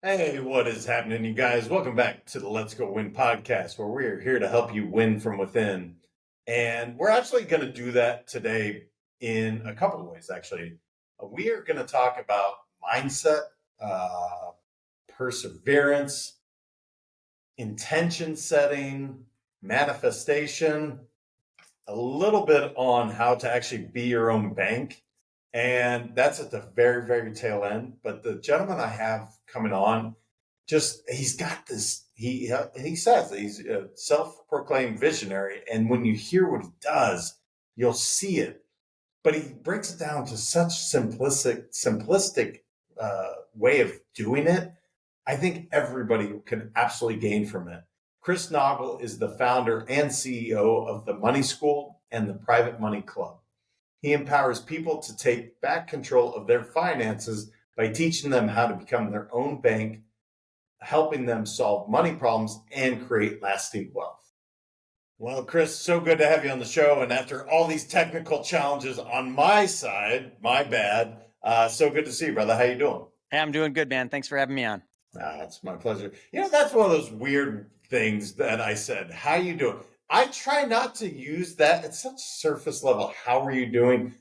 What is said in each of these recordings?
Hey, what is happening, you guys? Welcome back to the Let's Go Win podcast, where we are here to help you win from within. And we're actually going to do that today in a couple of ways, actually. We are going to talk about mindset, uh, perseverance, intention setting, manifestation, a little bit on how to actually be your own bank. And that's at the very, very tail end. But the gentleman I have coming on, he's got this, he says he's a self-proclaimed visionary. And when you hear what he does, you'll see it. But he breaks it down to such simplistic way of doing it. I think everybody can absolutely gain from it. Chris Naugle is the founder and CEO of the Money School and the Private Money Club. He empowers people to take back control of their finances by teaching them how to become their own bank, helping them solve money problems and create lasting wealth. Well, Chris, so good to have you on the show. And after all these technical challenges on my side, my bad, so good to see you, brother. How you doing? Hey, I'm doing good, man. Thanks for having me on. It's my pleasure. That's one of those weird things that I said. How you doing? I try not to use that. It's such surface level. How are you doing?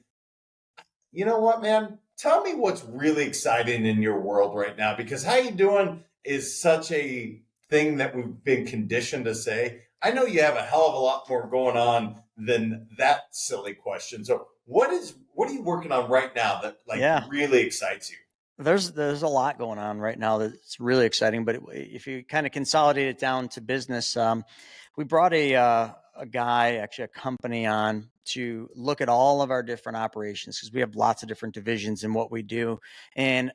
You know what, man? Tell me what's really exciting in your world right now, because how you doing is such a thing that we've been conditioned to say. I know you have a hell of a lot more going on than that silly question. So what are you working on right now that really excites you? There's a lot going on right now that's really exciting, but if you kind of consolidate it down to business, we brought a guy, actually a company, on to look at all of our different operations, because we have lots of different divisions in what we do. And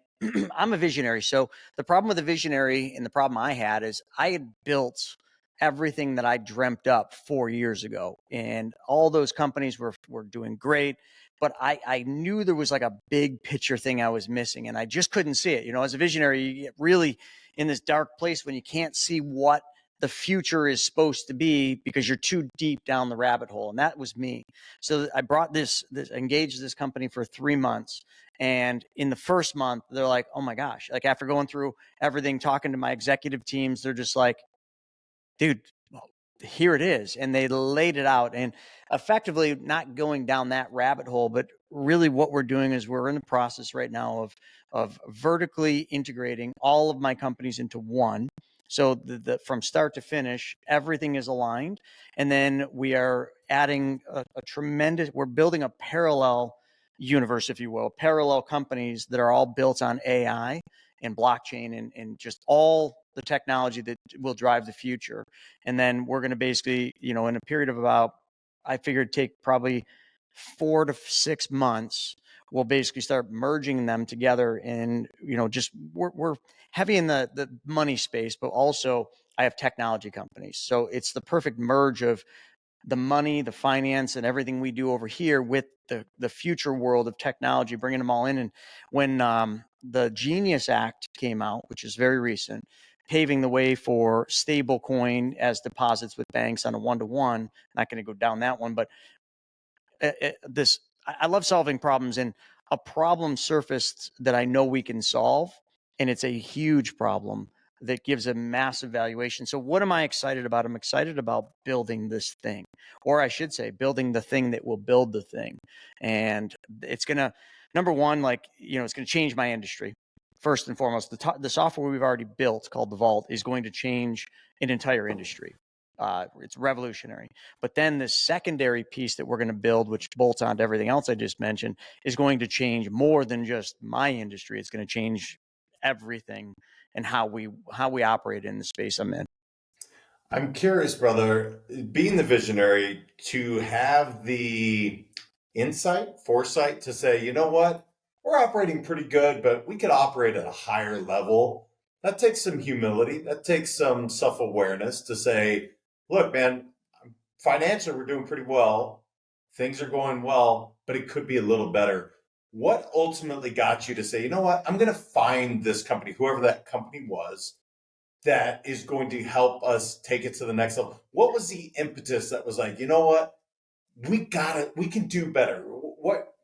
I'm a visionary. So the problem with a visionary, and the problem I had, is I had built everything that I dreamt up 4 years ago, and all those companies were doing great. But I knew there was like a big picture thing I was missing, and I just couldn't see it. As a visionary, you get really in this dark place when you can't see what the future is supposed to be because you're too deep down the rabbit hole. And that was me. So I brought engaged this company for 3 months. And in the first month, they're like, oh my gosh, like after going through everything, talking to my executive teams, they're just like, dude, here it is. And they laid it out, and effectively not going down that rabbit hole, but really what we're doing is we're in the process right now of vertically integrating all of my companies into one. So from start to finish, everything is aligned. And then we are adding we're building a parallel universe, if you will, parallel companies that are all built on AI and blockchain and just all the technology that will drive the future. And then we're going to basically, in a period of about, I figured take probably 4 to 6 months, we'll basically start merging them together. And, just we're heavy in the money space, but also I have technology companies. So it's the perfect merge of the money, the finance, and everything we do over here with the future world of technology, bringing them all in. And when the Genius Act came out, which is very recent, paving the way for stable coin as deposits with banks on a one-to-one. Not going to go down that one, but I love solving problems, and a problem surfaced that I know we can solve, and it's a huge problem that gives a massive valuation. So what am I excited about? I'm excited about building this thing, or I should say building the thing that will build the thing. And it's going to, number one, it's going to change my industry. First and foremost, the software we've already built called the Vault is going to change an entire industry. It's revolutionary. But then the secondary piece that we're going to build, which bolts onto everything else I just mentioned, is going to change more than just my industry. It's going to change everything and how we operate in the space I'm in. I'm curious, brother, being the visionary, to have the foresight to say, you know what, we're operating pretty good, but we could operate at a higher level. That takes some humility. That takes some self-awareness to say, look, man, financially, we're doing pretty well. Things are going well, but it could be a little better. What ultimately got you to say, you know what, I'm going to find this company, whoever that company was, that is going to help us take it to the next level? What was the impetus that was like, you know what, we can do better?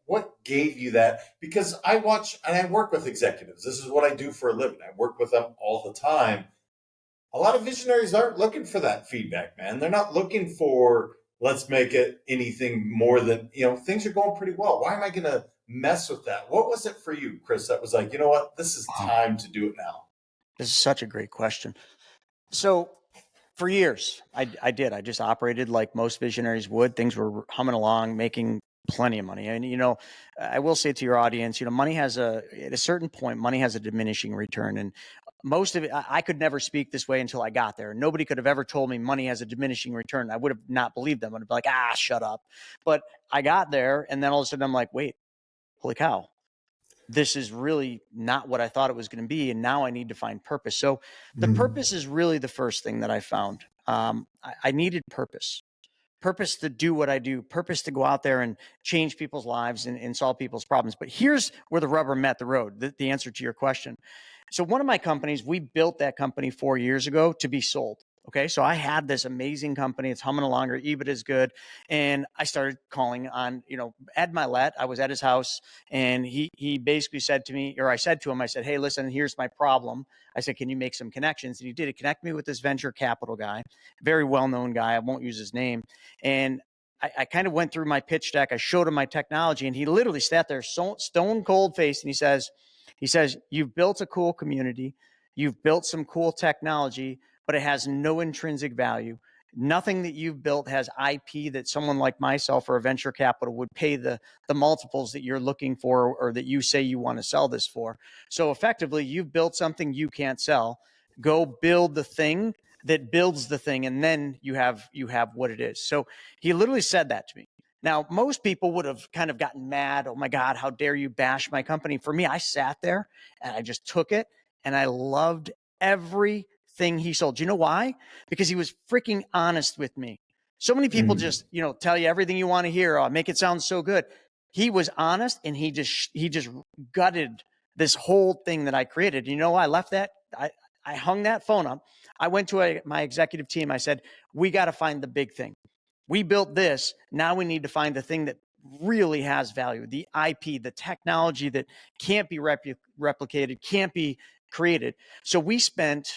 what gave you that? Because I watch and I work with executives. This is what I do for a living. I work with them all the time. A lot of visionaries aren't looking for that feedback, man. They're not looking for, let's make it anything more than, things are going pretty well. Why am I going to mess with that? What was it for you, Chris, that was like, you know what, this is Wow. time to do it now? This is such a great question. So for years, I did. I just operated like most visionaries would. Things were humming along, making plenty of money. And, I will say to your audience, money at a certain point, money has a diminishing return. And most of it, I could never speak this way until I got there. Nobody could have ever told me money has a diminishing return. I would have not believed them. I'd be like, shut up. But I got there, and then all of a sudden I'm like, wait, holy cow. This is really not what I thought it was going to be. And now I need to find purpose. So the purpose is really the first thing that I found. I needed purpose to do what I do, purpose to go out there and change people's lives and solve people's problems. But here's where the rubber met the road, the answer to your question. So one of my companies, we built that company 4 years ago to be sold. Okay. So I had this amazing company. It's humming along. Our EBIT is good. And I started calling on, Ed Milet. I was at his house, and he basically said to me, or I said to him, I said, hey, listen, here's my problem. I said, can you make some connections? And he did. It connect me with this venture capital guy, very well-known guy. I won't use his name. And I kind of went through my pitch deck. I showed him my technology, and he literally sat there stone cold faced. And he says, you've built a cool community. You've built some cool technology, but it has no intrinsic value. Nothing that you've built has IP that someone like myself or a venture capital would pay the multiples that you're looking for, or that you say you want to sell this for. So effectively, you've built something you can't sell. Go build the thing that builds the thing, and then you have what it is. So he literally said that to me. Now, most people would have kind of gotten mad. Oh my God, how dare you bash my company? For me, I sat there and I just took it, and I loved everything he sold. Do you know why? Because he was freaking honest with me. So many people just, tell you everything you want to hear, make it sound so good. He was honest, and he just gutted this whole thing that I created. I left that. I hung that phone up. I went to my executive team. I said, we got to find the big thing. We built this. Now we need to find the thing that really has value, the IP, the technology that can't be replicated, can't be created. So we spent,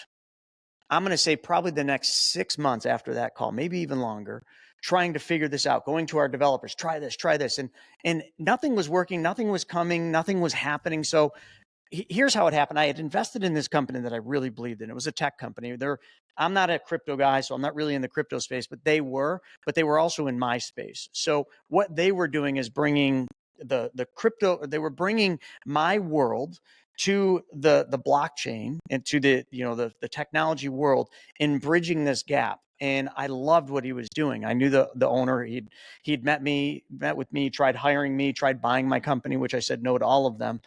I'm going to say, probably the next 6 months after that call, maybe even longer, trying to figure this out, going to our developers, try this. And nothing was working. Nothing was coming. Nothing was happening. So here's how it happened. I had invested in this company that I really believed in. It was a tech company. I'm not a crypto guy, so I'm not really in the crypto space, but they were also in my space. So what they were doing is bringing the crypto, they were bringing my world to the blockchain and to the technology world, and bridging this gap. And I loved what he was doing. I knew the owner. He'd met with me, tried hiring me, tried buying my company, which I said no to all of them.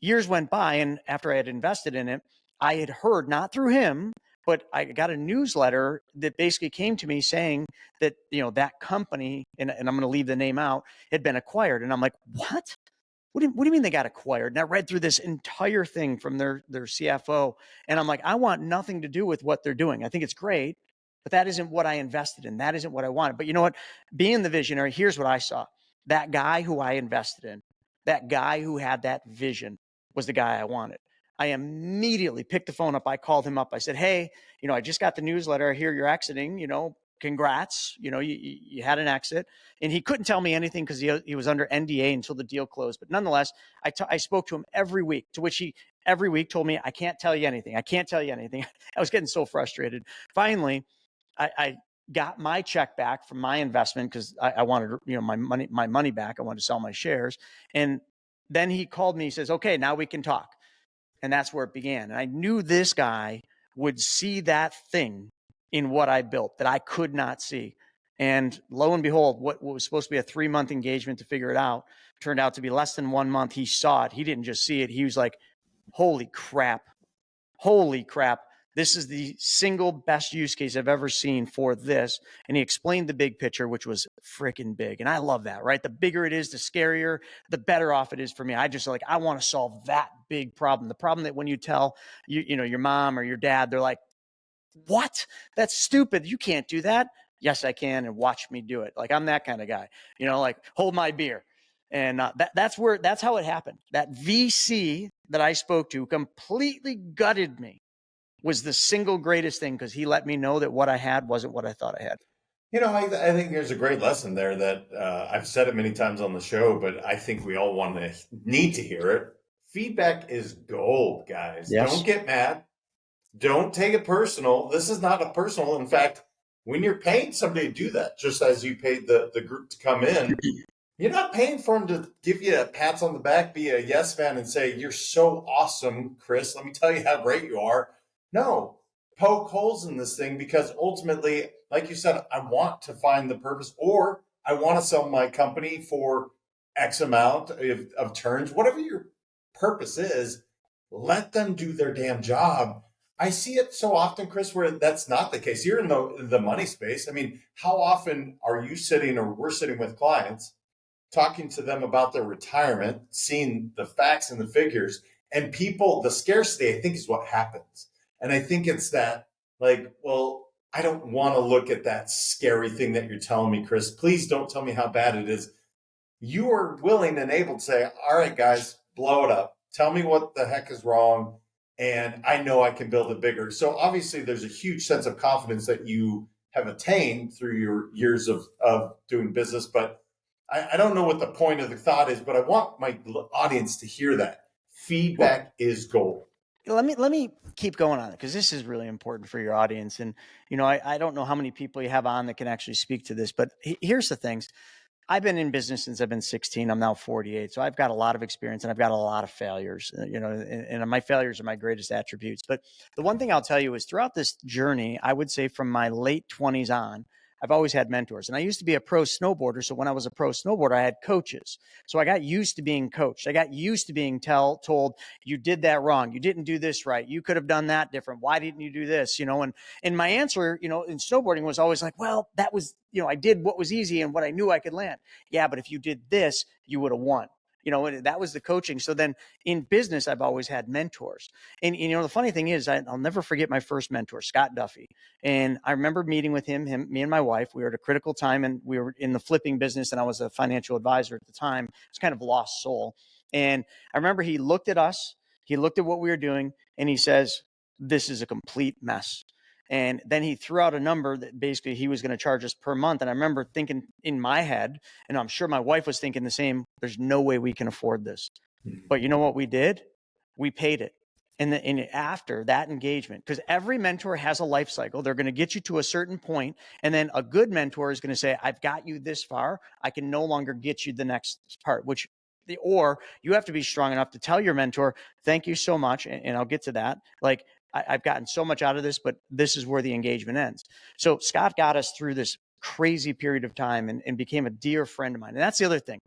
Years went by, and after I had invested in it, I had heard, not through him, but I got a newsletter that basically came to me saying that, that company, and I'm going to leave the name out, had been acquired. And I'm like, what? What do you mean they got acquired? And I read through this entire thing from their CFO, and I'm like, I want nothing to do with what they're doing. I think it's great, but that isn't what I invested in. That isn't what I wanted. But you know what? Being the visionary, here's what I saw. That guy who I invested in, that guy who had that vision, was the guy I wanted. I immediately picked the phone up. I called him up. I said, hey, I just got the newsletter. I hear you're exiting, congrats. You had an exit. And he couldn't tell me anything because he was under NDA until the deal closed. But nonetheless, I spoke to him every week, to which he every week told me, I can't tell you anything. I can't tell you anything. I was getting so frustrated. Finally, I got my check back from my investment because I wanted, my money back. I wanted to sell my shares. And then he called me. He says, okay, now we can talk. And that's where it began. And I knew this guy would see that thing in what I built that I could not see. And lo and behold, what was supposed to be a 3-month engagement to figure it out turned out to be less than 1 month. He saw it. He didn't just see it. He was like, holy crap. This is the single best use case I've ever seen for this. And he explained the big picture, which was freaking big. And I love that, right? The bigger it is, the scarier, the better off it is for me. I want to solve that big problem. The problem that when you tell your mom or your dad, they're like, what? That's stupid. You can't do that. Yes, I can. And watch me do it. Like, I'm that kind of guy, like, hold my beer. And that's how it happened. That VC that I spoke to completely gutted me was the single greatest thing, because he let me know that what I had wasn't what I thought I had. I think there's a great lesson there that I've said it many times on the show, but I think we all need to hear it. Feedback is gold, guys. Yes. Don't get mad. Don't take it personal. This is not a personal. In fact, when you're paying somebody to do that, just as you paid the group to come in, you're not paying for them to give you a pats on the back, be a yes man, and say, "You're so awesome, Chris. Let me tell you how great you are." No, poke holes in this thing, because ultimately, like you said, I want to find the purpose, or I want to sell my company for X amount of turns, whatever your purpose is. Let them do their damn job. I see it so often, Chris, where that's not the case. You're in the money space. I mean, how often are you sitting, or we're sitting with clients, talking to them about their retirement, seeing the facts and the figures, and people, the scarcity, I think, is what happens. And I think it's that, like, well, I don't want to look at that scary thing that you're telling me, Chris. Please don't tell me how bad it is. You are willing and able to say, all right, guys, blow it up. Tell me what the heck is wrong. And I know I can build it bigger. So obviously there's a huge sense of confidence that you have attained through your years of doing business. But I don't know what the point of the thought is, but I want my audience to hear that. Feedback is gold. Let me keep going on it, because this is really important for your audience. And, I don't know how many people you have on that can actually speak to this, but here's the things. I've been in business since I've been 16. I'm now 48. So I've got a lot of experience, and I've got a lot of failures, and my failures are my greatest attributes. But the one thing I'll tell you is, throughout this journey, I would say from my late 20s on, I've always had mentors. And I used to be a pro snowboarder. So when I was a pro snowboarder, I had coaches. So I got used to being coached. I got used to being told, you did that wrong. You didn't do this right. You could have done that different. Why didn't you do this? And my answer, in snowboarding was always like, well, that was, I did what was easy and what I knew I could land. Yeah, but if you did this, you would have won. And that was the coaching. So then in business, I've always had mentors. And, the funny thing is, I'll never forget my first mentor, Scott Duffy. And I remember meeting with him, me and my wife. We were at a critical time, and we were in the flipping business, and I was a financial advisor at the time. It's kind of lost soul. And I remember he looked at us, he looked at what we were doing, and he says, "This is a complete mess." And then he threw out a number that basically he was going to charge us per month. And I remember thinking in my head, and I'm sure my wife was thinking the same, there's no way we can afford this. But you know what we did? We paid it. And after that engagement, because every mentor has a life cycle, they're going to get you to a certain point, and then a good mentor is going to say, I've got you this far, I can no longer get you the next part, or you have to be strong enough to tell your mentor, thank you so much. And I'll get to that. Like, I've gotten so much out of this, but this is where the engagement ends. So Scott got us through this crazy period of time and became a dear friend of mine. And that's the other thing.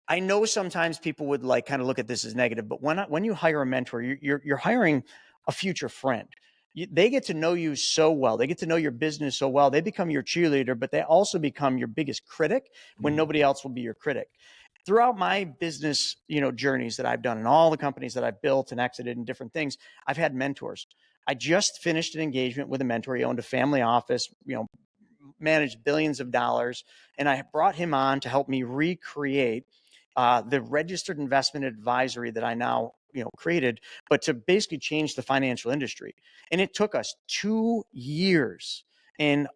I know sometimes people would kind of look at this as negative, but when you hire a mentor, you're hiring a future friend. They get to know you so well. They get to know your business so well. They become your cheerleader, but they also become your biggest critic when nobody else will be your critic. Throughout my business, journeys that I've done, and all the companies that I've built and exited and different things, I've had mentors. I just finished an engagement with a mentor. He owned a family office, managed billions of dollars. And I brought him on to help me recreate the registered investment advisory that I now, created, but to basically change the financial industry. And it took us 2 years and,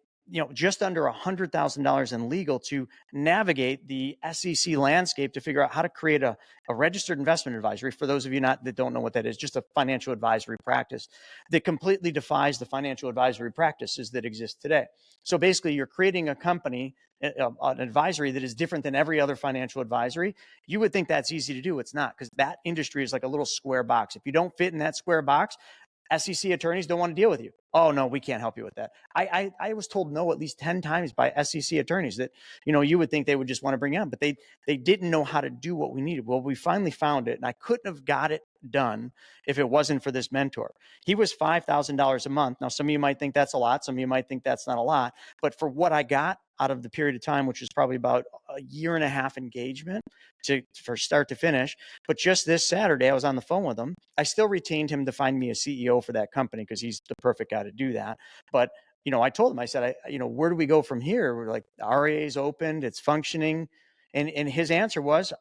just under $100,000 in legal to navigate the SEC landscape to figure out how to create a registered investment advisory. For those of you that don't know what that is, just a financial advisory practice that completely defies the financial advisory practices that exist today. So basically, you're creating a company, an advisory that is different than every other financial advisory. You would think that's easy to do. It's not, because that industry is like a little square box. If you don't fit in that square box, SEC attorneys don't want to deal with you. Oh, no, we can't help you with that. I was told no at least 10 times by SEC attorneys that, you would think they would just want to bring on, but they didn't know how to do what we needed. Well, we finally found it, and I couldn't have got it done if it wasn't for this mentor. He was $5,000 a month. Now, some of you might think that's a lot. Some of you might think that's not a lot. But for what I got out of the period of time, which was probably about a year and a half engagement for start to finish. But just this Saturday, I was on the phone with him. I still retained him to find me a CEO for that company, because he's the perfect guy to do that. But, I told him, I said, where do we go from here? We're like, RA's opened, it's functioning. And his answer was,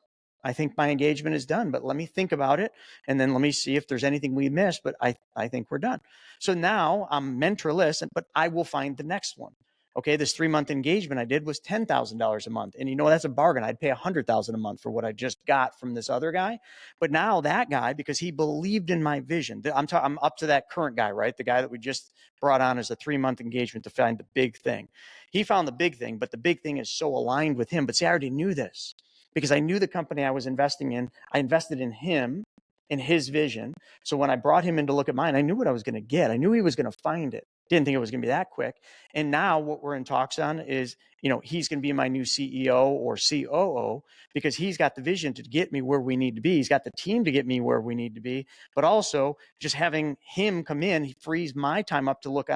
I think my engagement is done, but let me think about it. And then let me see if there's anything we missed, but I think we're done. So now I'm mentorless, but I will find the next one. Okay, this 3-month engagement I did was $10,000 a month. And that's a bargain. I'd pay $100,000 a month for what I just got from this other guy. But now that guy, because he believed in my vision, I'm up to that current guy, right? The guy that we just brought on as a 3-month engagement to find the big thing. He found the big thing, but the big thing is so aligned with him. But see, I already knew this because I knew the company I was investing in. I invested in him, in his vision. So when I brought him in to look at mine, I knew what I was going to get. I knew he was going to find it. Didn't think it was going to be that quick. And now what we're in talks on is, he's going to be my new CEO or COO because he's got the vision to get me where we need to be. He's got the team to get me where we need to be. But also just having him come in, he frees my time up to work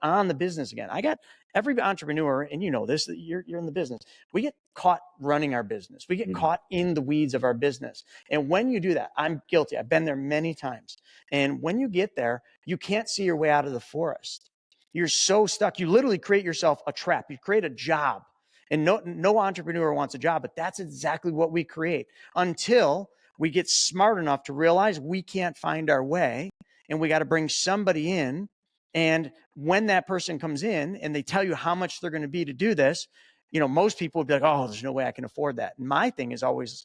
on the business again. I got every entrepreneur, and this, you're in the business. We get caught running our business. We get caught in the weeds of our business. And when you do that, I'm guilty. I've been there many times. And when you get there, you can't see your way out of the forest. You're so stuck. You literally create yourself a trap. You create a job. And no entrepreneur wants a job, but that's exactly what we create until we get smart enough to realize we can't find our way and we got to bring somebody in. And when that person comes in and they tell you how much they're going to be to do this, most people would be like, oh, there's no way I can afford that. And my thing is always,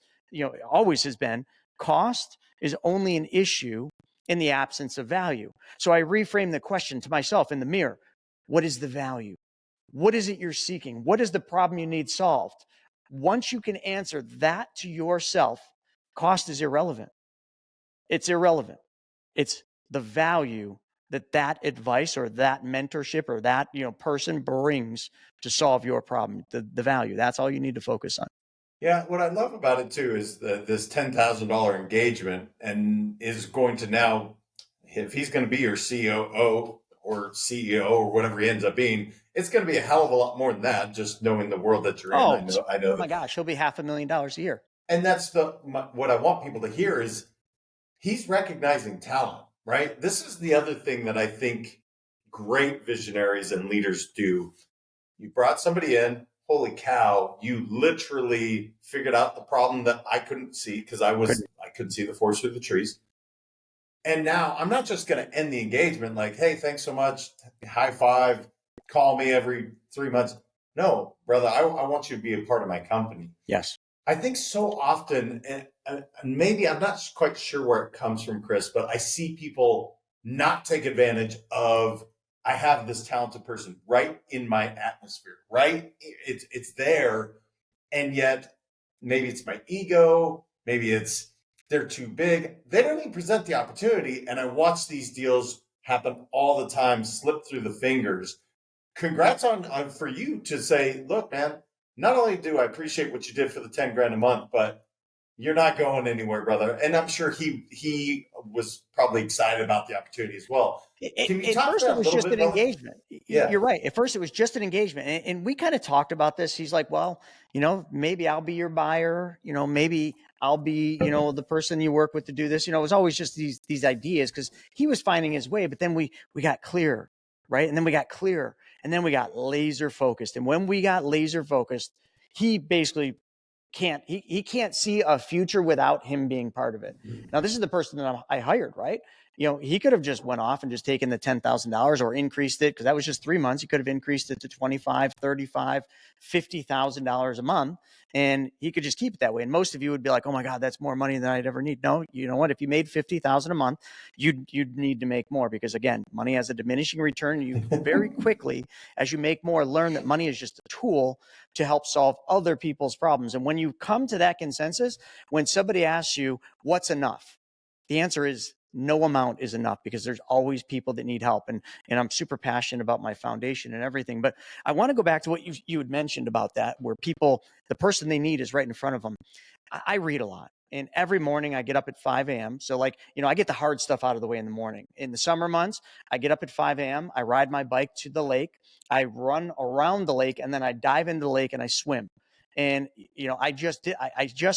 always has been, cost is only an issue in the absence of value. So I reframe the question to myself in the mirror. What is the value? What is it you're seeking? What is the problem you need solved? Once you can answer that to yourself, cost is irrelevant. It's irrelevant. It's the value that advice or that mentorship or that person brings to solve your problem. The value. That's all you need to focus on. Yeah, what I love about it too is this $10,000 engagement, and is going to now, if he's going to be your COO or CEO or whatever he ends up being, it's going to be a hell of a lot more than that. Just knowing the world that you're in, I know. Oh my gosh, he'll be $500,000 a year. And that's what I want people to hear is he's recognizing talent, right? This is the other thing that I think great visionaries and leaders do. You brought somebody in. Holy cow, you literally figured out the problem that I couldn't see because I couldn't see the forest through the trees. And now I'm not just going to end the engagement like, hey, thanks so much, high five, call me every 3 months. No, brother, I want you to be a part of my company. Yes. I think so often, and maybe I'm not quite sure where it comes from, Chris, but I see people not take advantage of, I have this talented person right in my atmosphere, right? It's there. And yet maybe it's my ego. Maybe it's they're too big. They don't even present the opportunity. And I watch these deals happen all the time, slip through the fingers. Congrats on for you to say, look, man, not only do I appreciate what you did for the 10 grand a month, but you're not going anywhere, brother. And I'm sure he was probably excited about the opportunity as well. Can you talk at first, it was just an engagement. Yeah. You're right. At first, it was just an engagement. And we kind of talked about this. He's like, well, maybe I'll be your buyer. Maybe I'll be, the person you work with to do this. It was always just these ideas because he was finding his way. But then we got clear, right? And then we got clear. And then we got laser focused. And when we got laser focused, he basically he can't see a future without him being part of it. Now, this is the person that I hired, right? He could have just went off and just taken the $10,000 or increased it because that was just 3 months. He could have increased it to $25,000, $35,000, $50,000 a month, and he could just keep it that way. And most of you would be like, "Oh my God, that's more money than I'd ever need." No, you know what? If you made $50,000 a month, you'd need to make more because again, money has a diminishing return. You very quickly, as you make more, learn that money is just a tool to help solve other people's problems. And when you come to that consensus, when somebody asks you what's enough, the answer is no amount is enough because there's always people that need help. And I'm super passionate about my foundation and everything. But I want to go back to what you had mentioned about that, where people, the person they need is right in front of them. I read a lot. And every morning I get up at 5 a.m. So I get the hard stuff out of the way in the morning. In the summer months, I get up at 5 a.m. I ride my bike to the lake. I run around the lake and then I dive into the lake and I swim. And, I just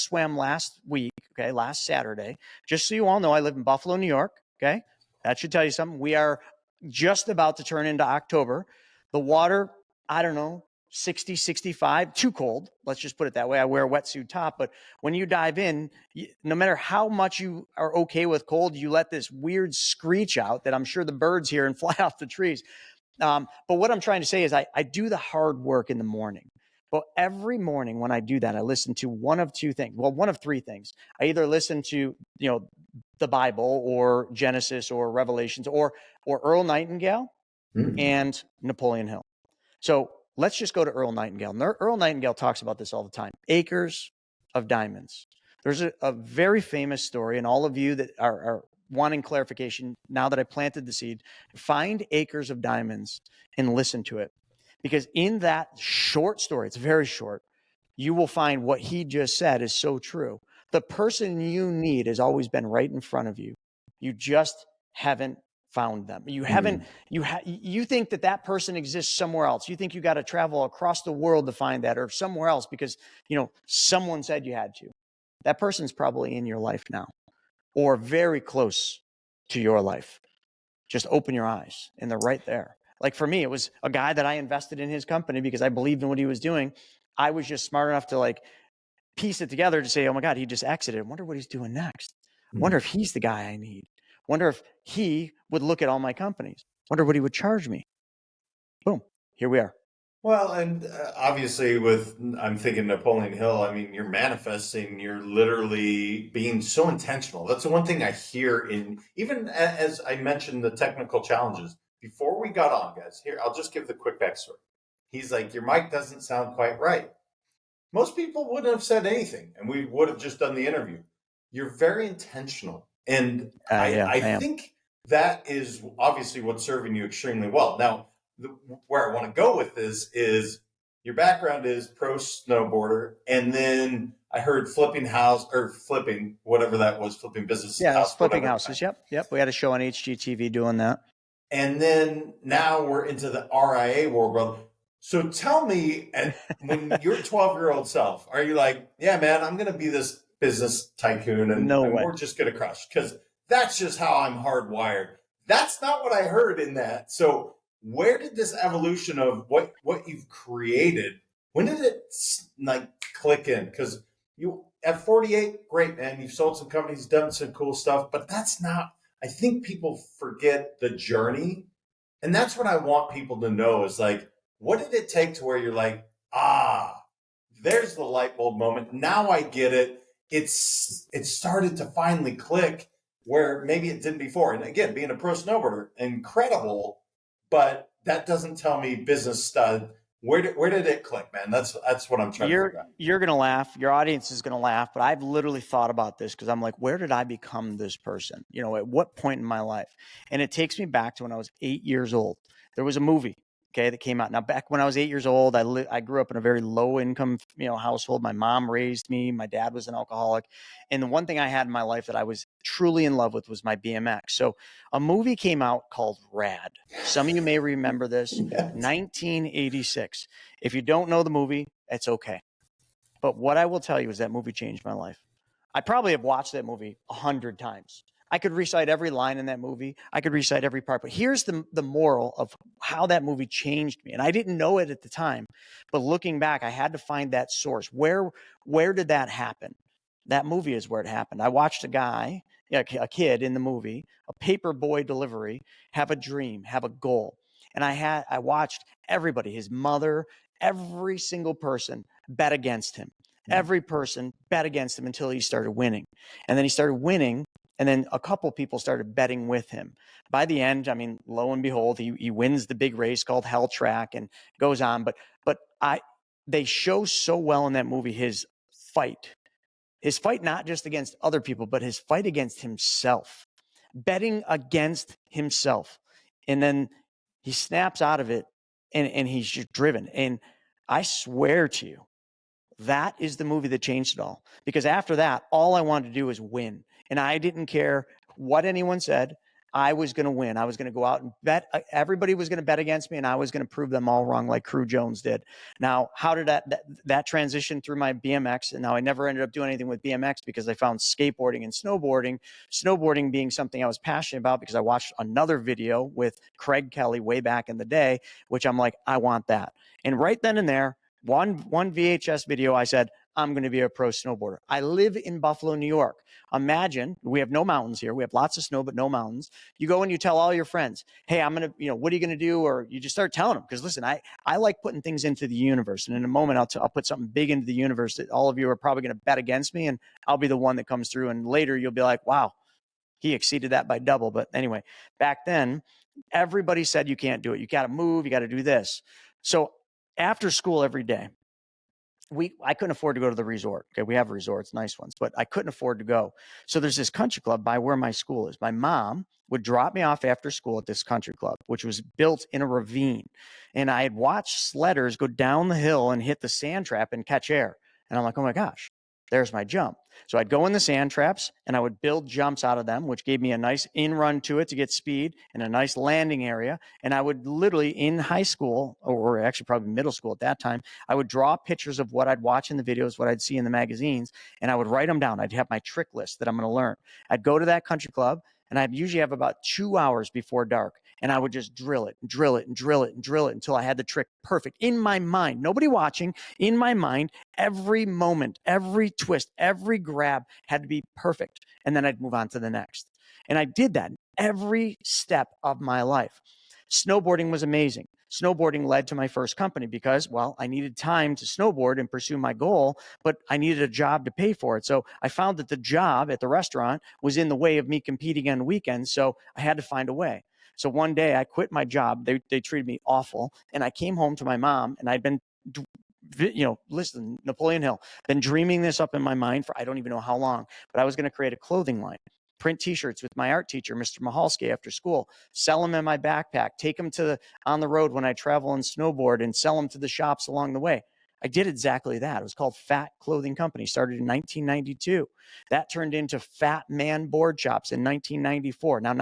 swam last week. Okay. Last Saturday, just so you all know, I live in Buffalo, New York. Okay. That should tell you something. We are just about to turn into October. The water, I don't know, 60, 65, too cold. Let's just put it that way. I wear a wetsuit top, but when you dive in, no matter how much you are okay with cold, you let this weird screech out that I'm sure the birds hear and fly off the trees. But what I'm trying to say is I do the hard work in the morning. But every morning when I do that, I listen to one of two things. Well, one of three things. I either listen to, the Bible or Genesis or Revelations or Earl Nightingale and Napoleon Hill. So let's just go to Earl Nightingale. Earl Nightingale talks about this all the time. Acres of diamonds. There's a very famous story, and all of you that are wanting clarification, now that I planted the seed, find Acres of Diamonds and listen to it. Because in that short story, it's very short, you will find what he just said is so true. The person you need has always been right in front of you. You just haven't found them. You haven't, you think that person exists somewhere else. You think you got to travel across the world to find that, or somewhere else because, someone said you had to. That person's probably in your life now or very close to your life. Just open your eyes and they're right there. Like for me, it was a guy that I invested in his company because I believed in what he was doing. I was just smart enough to piece it together to say, oh my God, he just exited. I wonder what he's doing next. Wonder if he's the guy I need. Wonder if he would look at all my companies. Wonder what he would charge me. Boom. Here we are. Well, and obviously I'm thinking Napoleon Hill, I mean, you're manifesting, you're literally being so intentional. That's the one thing I hear even as I mentioned the technical challenges. Before we got on, guys, here, I'll just give the quick backstory. He's like, your mic doesn't sound quite right. Most people wouldn't have said anything and we would have just done the interview. You're very intentional. And I think that is obviously what's serving you extremely well. Now, where I want to go with this is your background is pro snowboarder. And then I heard flipping whatever that was, flipping business. Yeah, flipping houses. Yep. We had a show on HGTV doing that. And then now we're into the RIA world, brother. So tell me, when your 12-year-old self, are you like, yeah, man, I'm going to be this business tycoon and we're just going to crush? Because that's just how I'm hardwired. That's not what I heard in that. So where did this evolution of what you've created, when did it click in? Because you at 48, great, man, you've sold some companies, done some cool stuff, but that's not, I think people forget the journey. And that's what I want people to know is what did it take to where you're like, there's the light bulb moment. Now I get it. It started to finally click where maybe it didn't before. And again, being a pro snowboarder, incredible, but that doesn't tell me business stud. Where did it click, man? That's what I'm trying to figure out. You're going to laugh. Your audience is going to laugh, but I've literally thought about this because I'm like, where did I become this person? At what point in my life? And it takes me back to when I was 8 years old. There was a movie, that came out. Now, back when I was 8 years old, I grew up in a very low income, household. My mom raised me. My dad was an alcoholic. And the one thing I had in my life that I was truly in love with was my BMX. So a movie came out called Rad. Some of you may remember this, 1986. If you don't know the movie, it's okay. But what I will tell you is that movie changed my life. I probably have watched that movie 100 times. I could recite every line in that movie. I could recite every part, but here's the moral of how that movie changed me. And I didn't know it at the time, but looking back, I had to find that source. Where did that happen? That movie is where it happened. I watched a guy, a kid in the movie, a paper boy delivery, have a dream, have a goal. And I watched everybody, his mother, every single person bet against him. Every person bet against him until he started winning. And then he started winning. And then a couple people started betting with him. By the end, I mean, lo and behold, he wins the big race called Hell Track and goes on. But they show so well in that movie his fight not just against other people, but his fight against himself, betting against himself. And then he snaps out of it and he's just driven. And I swear to you, that is the movie that changed it all. Because after that, all I wanted to do was win. And I didn't care what anyone said. I was going to win. I was going to go out and bet. Everybody was going to bet against me, and I was going to prove them all wrong, like Crew Jones did. Now, how did that transition through my BMX? And now I never ended up doing anything with BMX because I found skateboarding and snowboarding being something I was passionate about because I watched another video with Craig Kelly way back in the day, which I'm like, I want that. And right then and there, one VHS video, I said, I'm going to be a pro snowboarder. I live in Buffalo, New York. Imagine we have no mountains here. We have lots of snow, but no mountains. You go and you tell all your friends, hey, I'm going to, what are you going to do? Or you just start telling them. Because listen, I like putting things into the universe. And in a moment, I'll put something big into the universe that all of you are probably going to bet against me. And I'll be the one that comes through. And later you'll be like, wow, he exceeded that by double. But anyway, back then, everybody said you can't do it. You got to move. You got to do this. So after school every day, I couldn't afford to go to the resort. Okay, we have resorts, nice ones, but I couldn't afford to go. So there's this country club by where my school is. My mom would drop me off after school at this country club, which was built in a ravine. And I had watched sledders go down the hill and hit the sand trap and catch air. And I'm like, oh my gosh, there's my jump. So I'd go in the sand traps and I would build jumps out of them, which gave me a nice in run to it to get speed and a nice landing area. And I would literally in high school, or actually probably middle school at that time, I would draw pictures of what I'd watch in the videos, what I'd see in the magazines, and I would write them down. I'd have my trick list that I'm going to learn. I'd go to that country club and I'd usually have about 2 hours before dark. And I would just drill it until I had the trick perfect in my mind. Nobody watching, in my mind, every moment, every twist, every grab had to be perfect. And then I'd move on to the next. And I did that every step of my life. Snowboarding was amazing. Snowboarding led to my first company because, well, I needed time to snowboard and pursue my goal, but I needed a job to pay for it. So I found that the job at the restaurant was in the way of me competing on weekends. So I had to find a way. So one day I quit my job. They treated me awful. And I came home to my mom and I'd been, listen, Napoleon Hill, been dreaming this up in my mind for I don't even know how long, but I was going to create a clothing line, print t-shirts with my art teacher, Mr. Mahalski, after school, sell them in my backpack, take them on the road when I travel and snowboard and sell them to the shops along the way. I did exactly that. It was called Fat Clothing Company, started in 1992. That turned into Fat Man Board Shops in 1994. Now,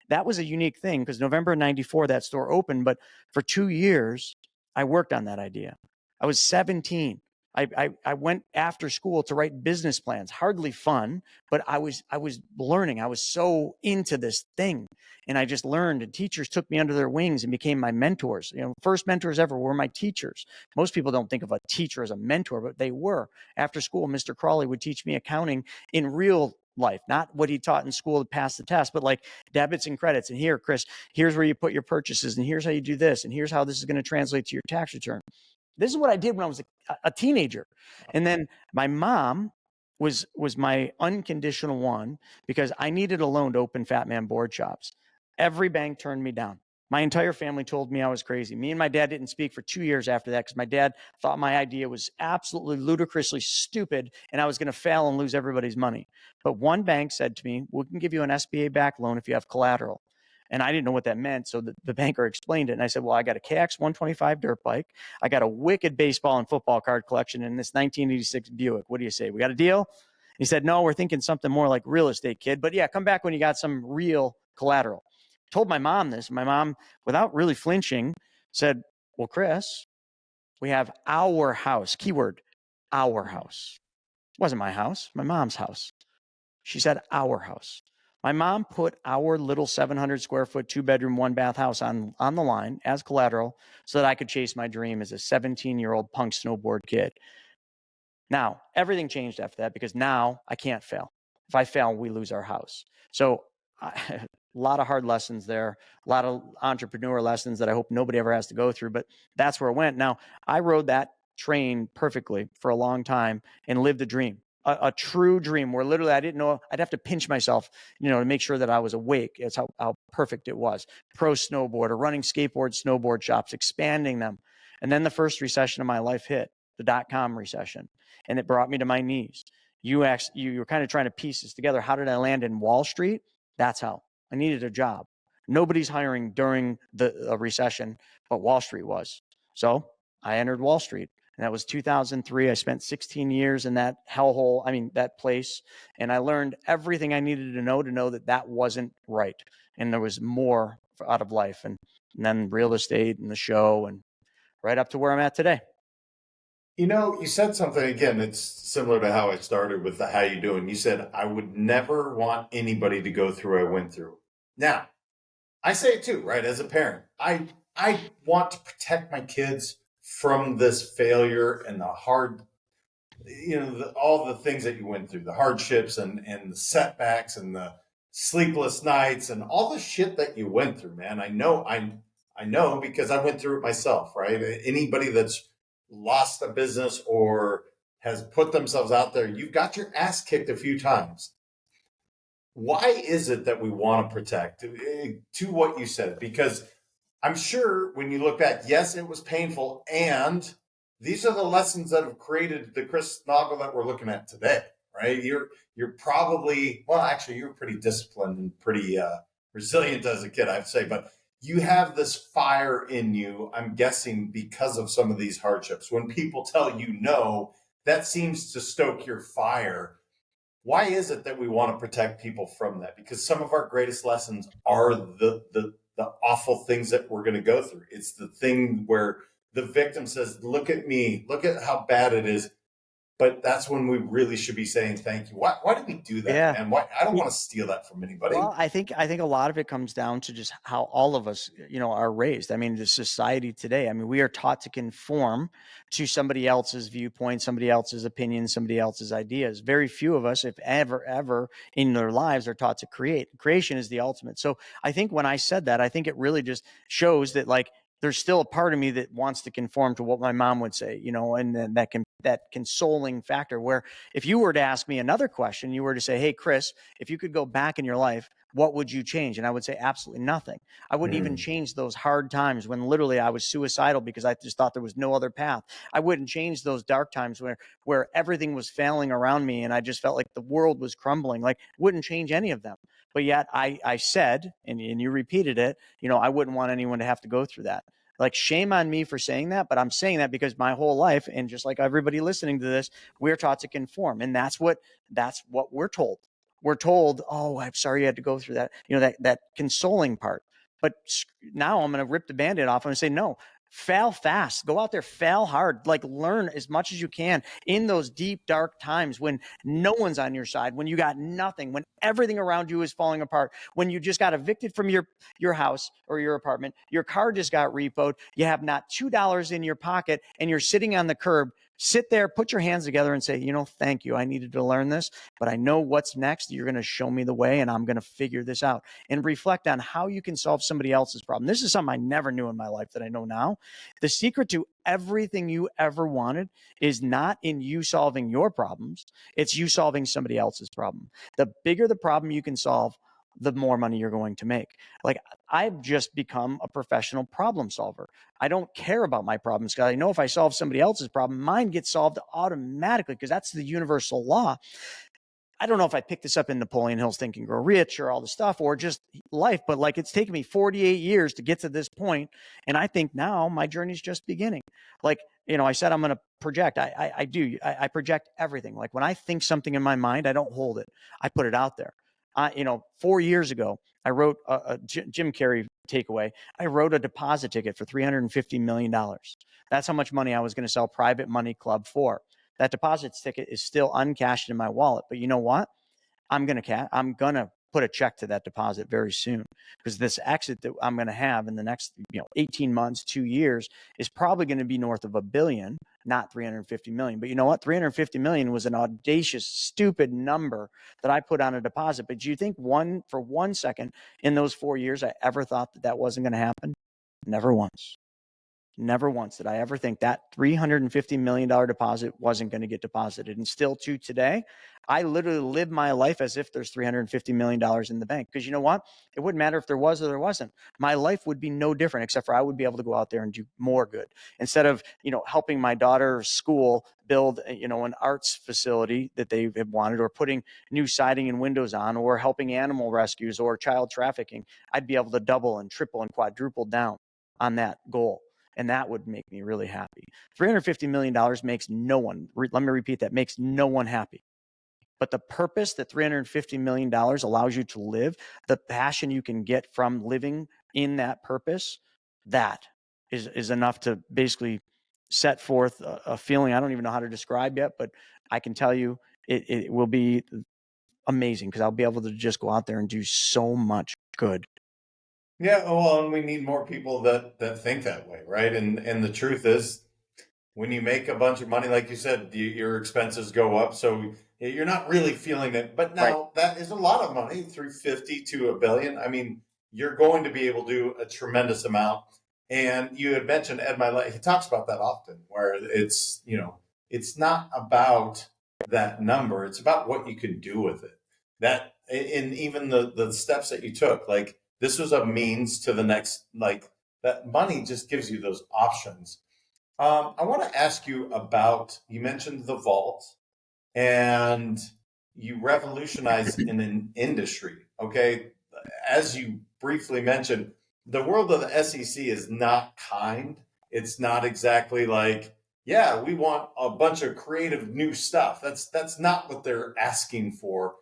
that was a unique thing because November 94, that store opened. But for 2 years, I worked on that idea. I was 17. I went after school to write business plans. Hardly fun, but I was learning. I was so into this thing. And I just learned, and teachers took me under their wings and became my mentors. First mentors ever were my teachers. Most people don't think of a teacher as a mentor, but they were. After school, Mr. Crawley would teach me accounting in real life, not what he taught in school to pass the test, but like debits and credits. And here, Chris, here's where you put your purchases, and here's how you do this, and here's how this is going to translate to your tax return. This is what I did when I was a teenager. And then my mom was my unconditional one because I needed a loan to open Fat Man Board Shops. Every bank turned me down. My entire family told me I was crazy. Me and my dad didn't speak for 2 years after that because my dad thought my idea was absolutely ludicrously stupid and I was going to fail and lose everybody's money. But one bank said to me, we can give you an SBA back loan if you have collateral. And I didn't know what that meant. So the banker explained it. And I said, well, I got a KX 125 dirt bike. I got a wicked baseball and football card collection in this 1986 Buick. What do you say? We got a deal? He said, no, we're thinking something more like real estate, kid. But yeah, come back when you got some real collateral. Told my mom this. My mom, without really flinching, said, well, Chris, we have our house. Keyword, our house. It wasn't my house, my mom's house. She said, our house. My mom put our little 700 square foot, 2-bedroom, 1-bath house on the line as collateral so that I could chase my dream as a 17-year-old punk snowboard kid. Now, everything changed after that because now I can't fail. If I fail, we lose our house. So a lot of hard lessons there, a lot of entrepreneur lessons that I hope nobody ever has to go through, but that's where it went. Now, I rode that train perfectly for a long time and lived a dream. A true dream where literally I didn't know, I'd have to pinch myself, to make sure that I was awake. It's how perfect it was. Pro snowboarder, running skateboard, snowboard shops, expanding them. And then the first recession of my life hit, the .com recession. And it brought me to my knees. You were kind of trying to piece this together. How did I land in Wall Street? That's how. I needed a job. Nobody's hiring during the recession, but Wall Street was. So I entered Wall Street. And that was 2003. I spent 16 years in that hellhole, that place. And I learned everything I needed to know that that wasn't right. And there was more out of life. And then real estate and the show and right up to where I'm at today. You said something again, it's similar to how I started with the how you doing. You said, I would never want anybody to go through what I went through. Now, I say it too, right? As a parent, I want to protect my kids from this failure and the hard, all the things that you went through, the hardships and the setbacks and the sleepless nights and all the shit that you went through, man. I know because I went through it myself, right? Anybody that's lost a business or has put themselves out there, you've got your ass kicked a few times. Why is it that we want to protect? To what you said, because I'm sure when you look back, yes, it was painful, and these are the lessons that have created the Chris Naugle that we're looking at today, right? You're probably, well, actually, you're pretty disciplined and pretty resilient as a kid, I'd say, but you have this fire in you, I'm guessing, because of some of these hardships. When people tell you no, that seems to stoke your fire. Why is it that we want to protect people from that? Because some of our greatest lessons are the awful things that we're going to go through. It's the thing where the victim says, look at me, look at how bad it is. But that's when we really should be saying thank you. Why do we do that, Yeah. man? Why? I don't want to steal that from anybody. Well, I think a lot of it comes down to just how all of us, are raised. The society today. We are taught to conform to somebody else's viewpoint, somebody else's opinion, somebody else's ideas. Very few of us, if ever in their lives, are taught to create. Creation is the ultimate. So I think when I said that, I think it really just shows that there's still a part of me that wants to conform to what my mom would say, and then that consoling factor where if you were to ask me another question, you were to say, hey, Chris, if you could go back in your life, what would you change? And I would say absolutely nothing. I wouldn't even change those hard times when literally I was suicidal because I just thought there was no other path. I wouldn't change those dark times where everything was failing around me and I just felt like the world was crumbling. Wouldn't change any of them. But yet I said, and you repeated it, I wouldn't want anyone to have to go through that. Shame on me for saying that, but I'm saying that because my whole life, and just like everybody listening to this, we're taught to conform. And that's what we're told. We're told, oh, I'm sorry you had to go through that, that consoling part. But now I'm going to rip the Band-Aid off and say, no, fail fast, go out there, fail hard, learn as much as you can in those deep, dark times when no one's on your side, when you got nothing, when everything around you is falling apart, when you just got evicted from your house or your apartment, your car just got repoed, you have not $2 in your pocket and you're sitting on the curb. Sit there, put your hands together and say, thank you. I needed to learn this, but I know what's next. You're going to show me the way and I'm going to figure this out, and reflect on how you can solve somebody else's problem. This is something I never knew in my life that I know now. The secret to everything you ever wanted is not in you solving your problems. It's you solving somebody else's problem. The bigger the problem you can solve, the more money you're going to make. I've just become a professional problem solver. I don't care about my problems because I know if I solve somebody else's problem, mine gets solved automatically because that's the universal law. I don't know if I picked this up in Napoleon Hill's Think and Grow Rich or all the stuff or just life, but it's taken me 48 years to get to this point. And I think now my journey's just beginning. I said, I'm going to project. I do. I project everything. When I think something in my mind, I don't hold it. I put it out there. 4 years ago, I wrote a Jim Carrey takeaway. I wrote a deposit ticket for $350 million. That's how much money I was going to sell Private Money Club for. That deposit ticket is still uncashed in my wallet. But you know what? I'm going to put a check to that deposit very soon, because this exit that I'm going to have in the next 18 months, 2 years is probably going to be north of $1 billion, not 350 million. But you know what? 350 million was an audacious, stupid number that I put on a deposit. But do you think for 1 second in those 4 years, I ever thought that wasn't going to happen? Never once. Never once did I ever think that $350 million deposit wasn't going to get deposited. And still to today, I literally live my life as if there's $350 million in the bank. Because you know what? It wouldn't matter if there was or there wasn't. My life would be no different, except for I would be able to go out there and do more good. Instead of, helping my daughter's school build, an arts facility that they have wanted, or putting new siding and windows on, or helping animal rescues or child trafficking, I'd be able to double and triple and quadruple down on that goal. And that would make me really happy. $350 million makes no one, let me repeat that, makes no one happy. But the purpose that $350 million allows you to live, the passion you can get from living in that purpose, that is enough to basically set forth a feeling I don't even know how to describe yet, but I can tell you it will be amazing because I'll be able to just go out there and do so much good. Yeah, well, and we need more people that think that way, right? And the truth is, when you make a bunch of money, like you said, your expenses go up, so you're not really feeling it. But Right. now that is a lot of money, 350 to a billion. I mean, you're going to be able to do a tremendous amount. And you had mentioned Ed Milet, he talks about that often, where it's, it's not about that number, it's about what you can do with it. That, and even the steps that you took, like this was a means to the next, like that money just gives you those options. I want to ask you about, you mentioned the vault and you revolutionized in an industry. Okay. As you briefly mentioned, the world of the SEC is not kind. It's not exactly like, yeah, we want a bunch of creative new stuff. That's not what they're asking for.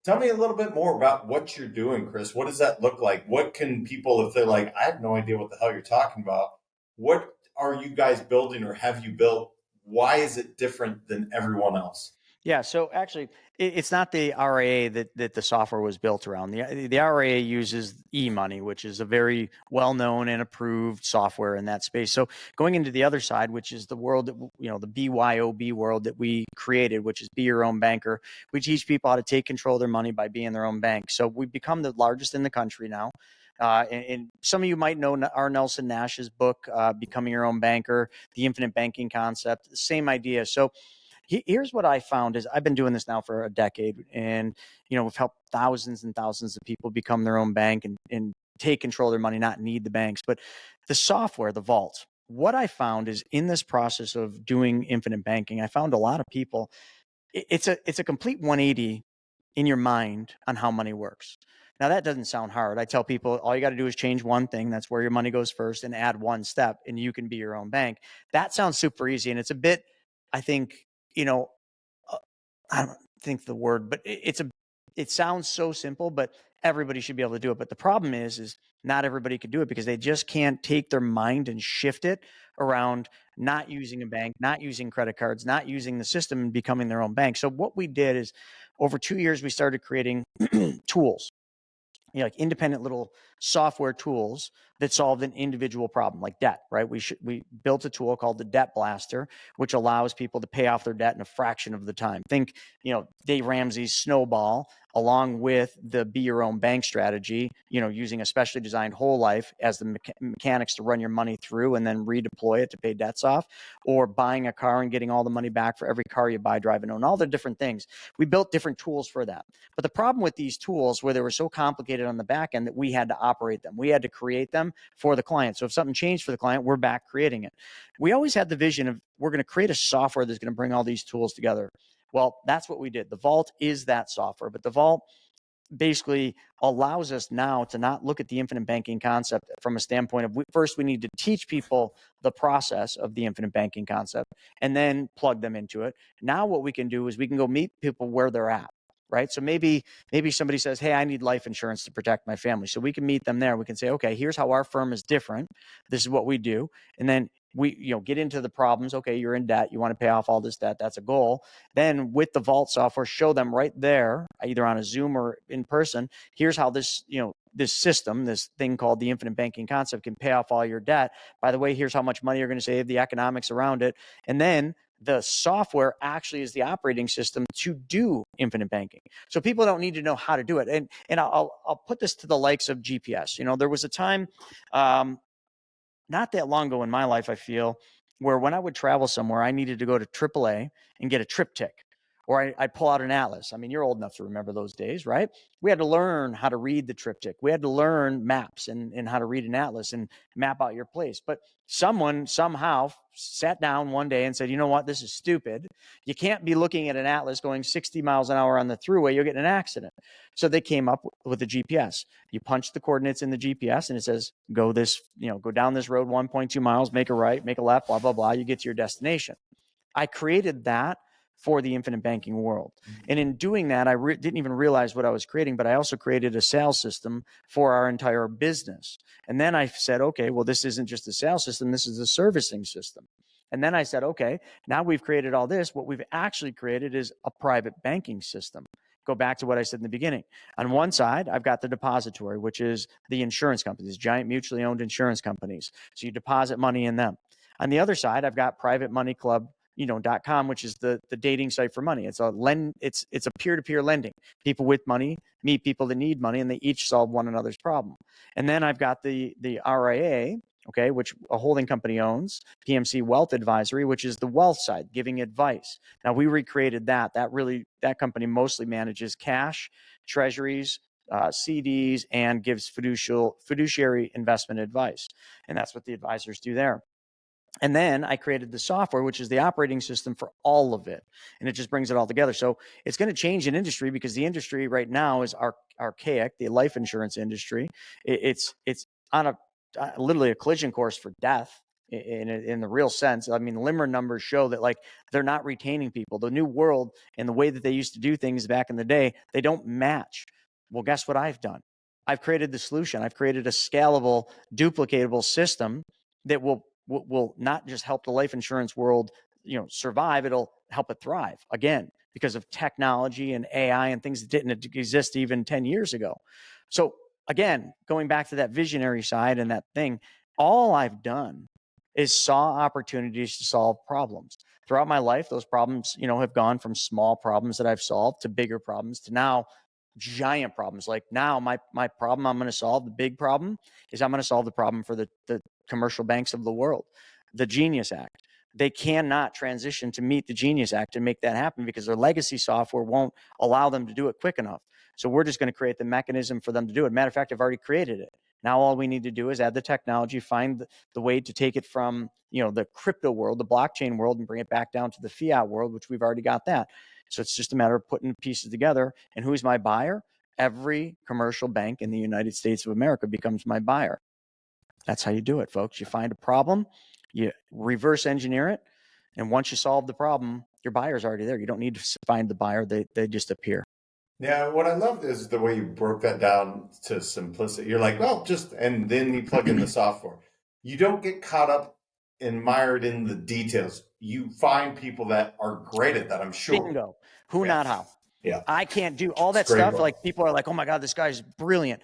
Tell me a little bit more about what you're doing, Chris. What does that look like? What can people, if they're like, I have no idea what the hell you're talking about, what are you guys building or have you built? Why is it different than everyone else? Yeah, so actually, it's not the RIA that the software was built around. The RIA uses e-money, which is a very well-known and approved software in that space. So going into the other side, which is the world that, the BYOB world that we created, which is be your own banker. We teach people how to take control of their money by being their own bank. So we've become the largest in the country now. And some of you might know R. Nelson Nash's book, Becoming Your Own Banker, the infinite banking concept, the same idea. So here's what I found is I've been doing this now for a decade, and we've helped thousands and thousands of people become their own bank and take control of their money, not need the banks. But the software, the vault, what I found is in this process of doing infinite banking, I found a lot of people, it's a complete 180 in your mind on how money works. Now that doesn't sound hard. I tell people all you got to do is change one thing. That's where your money goes first, and add one step, and you can be your own bank. That sounds super easy, and it's a bit, I think, uh, I don't think the word, but it sounds so simple, but everybody should be able to do it. But the problem is not everybody can do it because they just can't take their mind and shift it around not using a bank, not using credit cards, not using the system, and becoming their own bank. So what we did is over 2 years, we started creating tools, like independent little software tools that solved an individual problem like debt, right? We built a tool called the Debt Blaster, which allows people to pay off their debt in a fraction of the time. Think, Dave Ramsey's Snowball, along with the be your own bank strategy, using a specially designed whole life as the mechanics to run your money through and then redeploy it to pay debts off, or buying a car and getting all the money back for every car you buy, drive, and own, all the different things. We built different tools for that. But the problem with these tools were they were so complicated on the back end that we had to operate them. We had to create them for the client. So if something changed for the client, we're back creating it. We always had the vision of we're going to create a software that's going to bring all these tools together. Well, that's what we did. The Vault is that software, but the Vault basically allows us now to not look at the infinite banking concept from a standpoint of first we need to teach people the process of the infinite banking concept and then plug them into it. Now what we can do is we can go meet people where they're at. Right. So maybe somebody says, hey, I need life insurance to protect my family. So we can meet them there. We can say, okay, here's how our firm is different. This is what we do. And then we, get into the problems. Okay, you're in debt. You want to pay off all this debt. That's a goal. Then with the Vault software, show them right there, either on a Zoom or in person. Here's how this, this system, this thing called the infinite banking concept can pay off all your debt. By the way, here's how much money you're going to save, the economics around it. And then the software actually is the operating system to do infinite banking. So people don't need to know how to do it. And I'll put this to the likes of GPS. There was a time, not that long ago in my life, I feel, where when I would travel somewhere, I needed to go to AAA and get a triptych. Or I'd pull out an atlas. I mean, you're old enough to remember those days, right? We had to learn how to read the triptych. We had to learn maps and how to read an atlas and map out your place. But someone somehow sat down one day and said, you know what, this is stupid. You can't be looking at an atlas going 60 miles an hour on the thruway. You'll get in an accident. So they came up with a GPS. You punch the coordinates in the GPS and it says, go down this road 1.2 miles, make a right, make a left, blah, blah, blah. You get to your destination. I created that for the infinite banking world. And in doing that, I didn't even realize what I was creating, but I also created a sales system for our entire business. And then I said, okay, well, this isn't just a sales system, this is a servicing system. And then I said, okay, now we've created all this. What we've actually created is a private banking system. Go back to what I said in the beginning. On one side, I've got the depository, which is the insurance companies, giant mutually owned insurance companies. So you deposit money in them. On the other side, I've got Private Money Club, .com, which is the dating site for money. It's a peer-to-peer lending. People with money meet people that need money, and they each solve one another's problem. And then I've got the RIA, okay, which a holding company owns, PMC Wealth Advisory, which is the wealth side, giving advice. Now we recreated that. That company mostly manages cash, treasuries, CDs, and gives fiduciary investment advice. And that's what the advisors do there. And then I created the software, which is the operating system for all of it. And it just brings it all together. So it's going to change an industry because the industry right now is archaic, the life insurance industry. It's on literally a collision course for death in the real sense. I mean, LIMRA numbers show that like they're not retaining people. The new world and the way that they used to do things back in the day, they don't match. Well, guess what I've done? I've created the solution. I've created a scalable, duplicatable system that will not just help the life insurance world, survive. It'll help it thrive again because of technology and AI and things that didn't exist even 10 years ago. So again, going back to that visionary side and that thing, all I've done is saw opportunities to solve problems. Throughout my life, those problems, have gone from small problems that I've solved to bigger problems to now giant problems. Like now my problem I'm going to solve, the big problem is I'm going to solve the problem for the commercial banks of the world, the Genius Act. They cannot transition to meet the Genius Act and make that happen because their legacy software won't allow them to do it quick enough. So we're just going to create the mechanism for them to do it. Matter of fact, I've already created it. Now all we need to do is add the technology, find the way to take it from, the crypto world, the blockchain world, and bring it back down to the fiat world, which we've already got that. So it's just a matter of putting pieces together. And who's my buyer? Every commercial bank in the United States of America becomes my buyer. That's how you do it, folks. You find a problem, you reverse engineer it, and once you solve the problem, your buyer's already there. You don't need to find the buyer. They just appear. Yeah, what I loved is the way you broke that down to simplicity. You're like, well, and then you plug in the software. You don't get caught up and mired in the details. You find people that are great at that, I'm sure. Bingo. Who, not how. Yeah. I can't do all that stuff. Like people are like, oh my God, this guy's brilliant.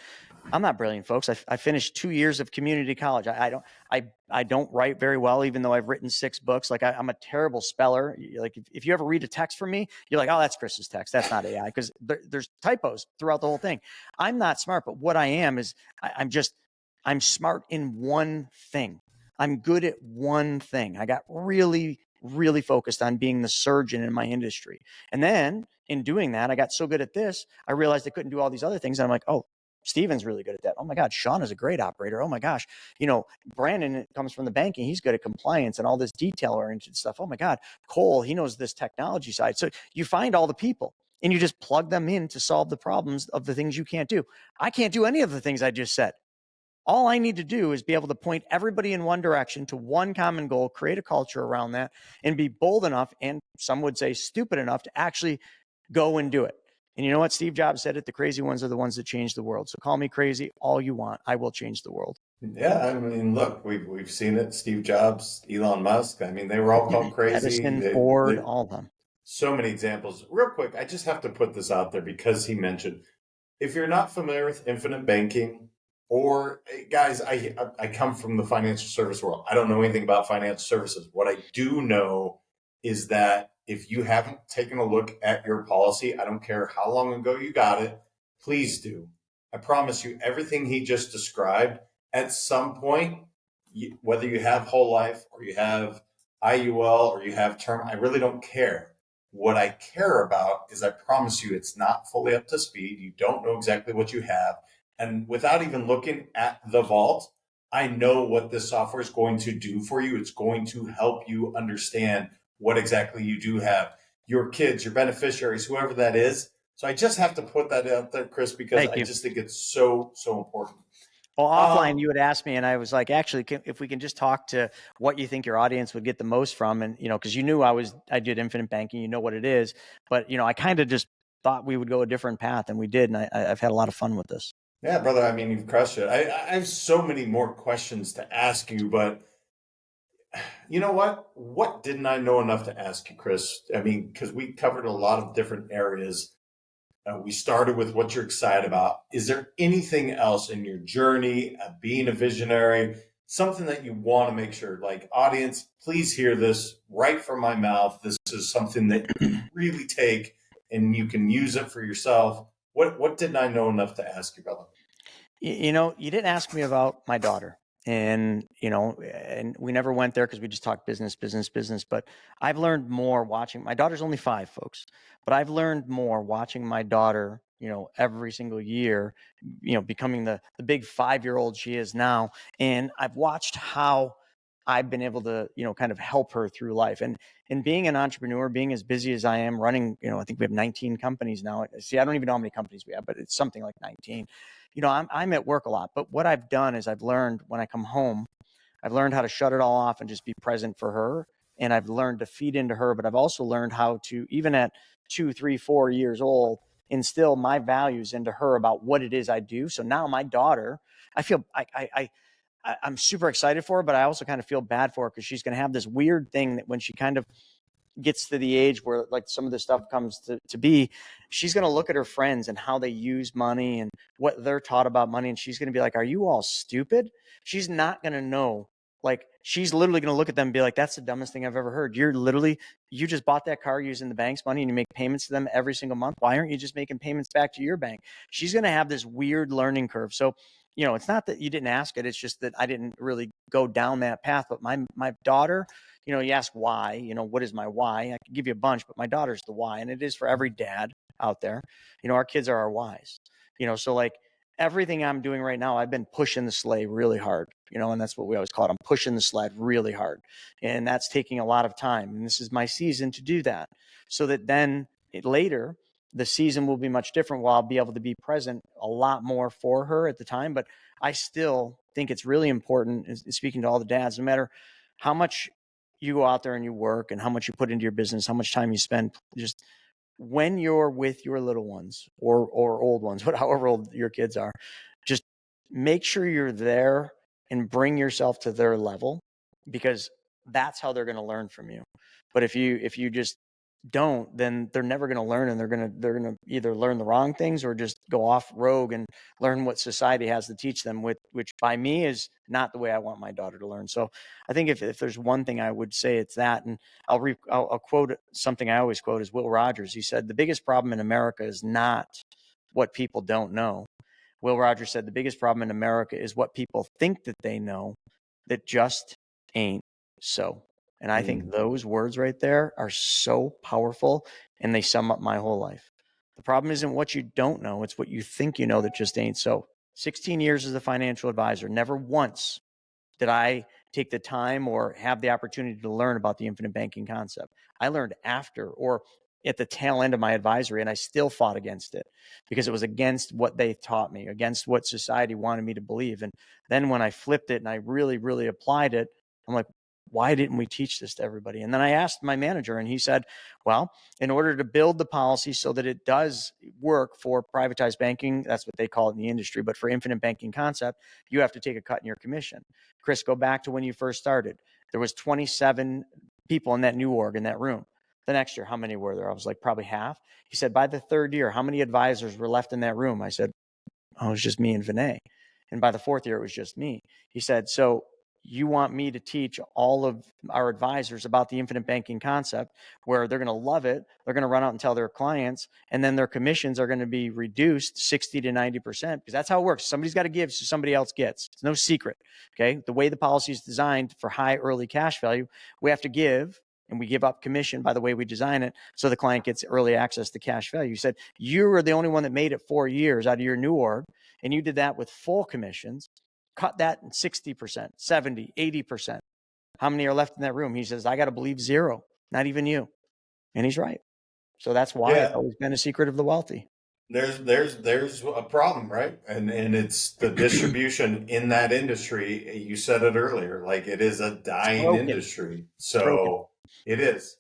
I'm not brilliant, folks. I finished 2 years of community college. I don't write very well, even though I've written 6 books. Like I'm a terrible speller. Like if you ever read a text from me, you're like, oh, that's Chris's text. That's not AI, because there's typos throughout the whole thing. I'm not smart, but what I am is I'm smart in one thing. I'm good at one thing. I got really, really focused on being the surgeon in my industry. And then in doing that, I got so good at this, I realized I couldn't do all these other things. And I'm like, oh, Steven's really good at that. Oh my God, Sean is a great operator. Oh my gosh, Brandon comes from the banking. He's good at compliance and all this detail oriented stuff. Oh my God, Cole, he knows this technology side. So you find all the people and you just plug them in to solve the problems of the things you can't do. I can't do any of the things I just said. All I need to do is be able to point everybody in one direction to one common goal, create a culture around that, and be bold enough, and some would say stupid enough, to actually go and do it. And you know what? Steve Jobs said it, the crazy ones are the ones that change the world. So call me crazy all you want. I will change the world. Yeah, I mean, look, we've seen it. Steve Jobs, Elon Musk. I mean, they were all called crazy. Edison, Ford, all of them. So many examples. Real quick, I just have to put this out there because he mentioned, if you're not familiar with infinite banking, or guys, I come from the financial service world. I don't know anything about financial services. What I do know is that if you haven't taken a look at your policy, I don't care how long ago you got it, please do. I promise you, everything he just described, at some point, whether you have whole life or you have IUL or you have term, I really don't care. What I care about is, I promise you, it's not fully up to speed. You don't know exactly what you have. And without even looking at the vault, I know what this software is going to do for you. It's going to help you understand what exactly you do have, your kids, your beneficiaries, whoever that is. So I just have to put that out there, Chris, because Thank I you. just think it's so, so important. Well, offline, you had asked me, and I was like, actually, if we can just talk to what you think your audience would get the most from, and because you knew I did infinite banking, you know what it is, but I kind of just thought we would go a different path, and we did, and I've had a lot of fun with this. Yeah, brother. I mean, you've crushed it. I have so many more questions to ask you, but you know what? What didn't I know enough to ask you, Chris? I mean, because we covered a lot of different areas. We started with what you're excited about. Is there anything else in your journey of being a visionary, something that you want to make sure, like, audience, please hear this right from my mouth. This is something that you can really take and you can use it for yourself. What didn't I know enough to ask you, brother? You didn't ask me about my daughter, and and we never went there because we just talked business, business, business. But I've learned more watching. My daughter's only 5, folks, but I've learned more watching my daughter. Every single year, becoming the big 5-year-old she is now, and I've watched how I've been able to, kind of help her through life. And being an entrepreneur, being as busy as I am, running, I think we have 19 companies now. See, I don't even know how many companies we have, but it's something like 19. I'm at work a lot, but what I've done is I've learned when I come home, I've learned how to shut it all off and just be present for her. And I've learned to feed into her, but I've also learned how to, even at 2, 3, 4 years old, instill my values into her about what it is I do. So now my daughter, I feel I'm super excited for her, but I also kind of feel bad for her because she's going to have this weird thing that when she kind of gets to the age where like some of this stuff comes to be, she's going to look at her friends and how they use money and what they're taught about money. And she's going to be like, are you all stupid? She's not going to know. Like, she's literally going to look at them and be like, that's the dumbest thing I've ever heard. You just bought that car using the bank's money and you make payments to them every single month. Why aren't you just making payments back to your bank? She's going to have this weird learning curve. So, it's not that you didn't ask it. It's just that I didn't really go down that path. But my daughter, you ask why, what is my why? I can give you a bunch, but my daughter's the why. And it is for every dad out there. Our kids are our whys. So like everything I'm doing right now, I've been pushing the sleigh really hard, and that's what we always call it. I'm pushing the sled really hard. And that's taking a lot of time. And this is my season to do that. So that then later, the season will be much different where I'll be able to be present a lot more for her at the time. But I still think it's really important, speaking to all the dads, no matter how much you go out there and you work and how much you put into your business, how much time you spend, just when you're with your little ones or old ones, however old your kids are, just make sure you're there and bring yourself to their level, because that's how they're going to learn from you. But if you just don't, then they're never going to learn, and they're going to either learn the wrong things or just go off rogue and learn what society has to teach them, which by me is not the way I want my daughter to learn. So I think if there's one thing I would say, it's that. And I'll quote something I always quote is Will Rogers. He said, the biggest problem in America is not what people don't know. Will Rogers said, the biggest problem in America is what people think that they know that just ain't so. And I think those words right there are so powerful, and they sum up my whole life. The problem isn't what you don't know, it's what you think you know that just ain't so. 16 years as a financial advisor, never once did I take the time or have the opportunity to learn about the infinite banking concept. I learned after or at the tail end of my advisory, and I still fought against it because it was against what they taught me, against what society wanted me to believe. And then when I flipped it and I really, really applied it, I'm like, why didn't we teach this to everybody? And then I asked my manager, and he said, well, in order to build the policy so that it does work for privatized banking, that's what they call it in the industry, but for infinite banking concept, you have to take a cut in your commission. Chris, go back to when you first started. There was 27 people in that new org in that room. The next year, how many were there? I was like, probably half. He said, by the third year, how many advisors were left in that room? I said, oh, it was just me and Vinay. And by the fourth year, it was just me. He said, so you want me to teach all of our advisors about the infinite banking concept, where they're going to love it. They're going to run out and tell their clients, and then their commissions are going to be reduced 60 to 90%, because that's how it works. Somebody's got to give so somebody else gets. It's no secret. Okay. The way the policy is designed for high early cash value, we have to give and we give up commission by the way we design it, so the client gets early access to cash value. You said you were the only one that made it 4 years out of your new org, and you did that with full commissions. Cut that in 60%, 70, 80%. How many are left in that room? He says, I got to believe zero, not even you. And he's right. So that's why it's always been a secret of the wealthy. There's a problem, right? And it's the distribution in that industry. You said it earlier, like it is a dying industry. So it is.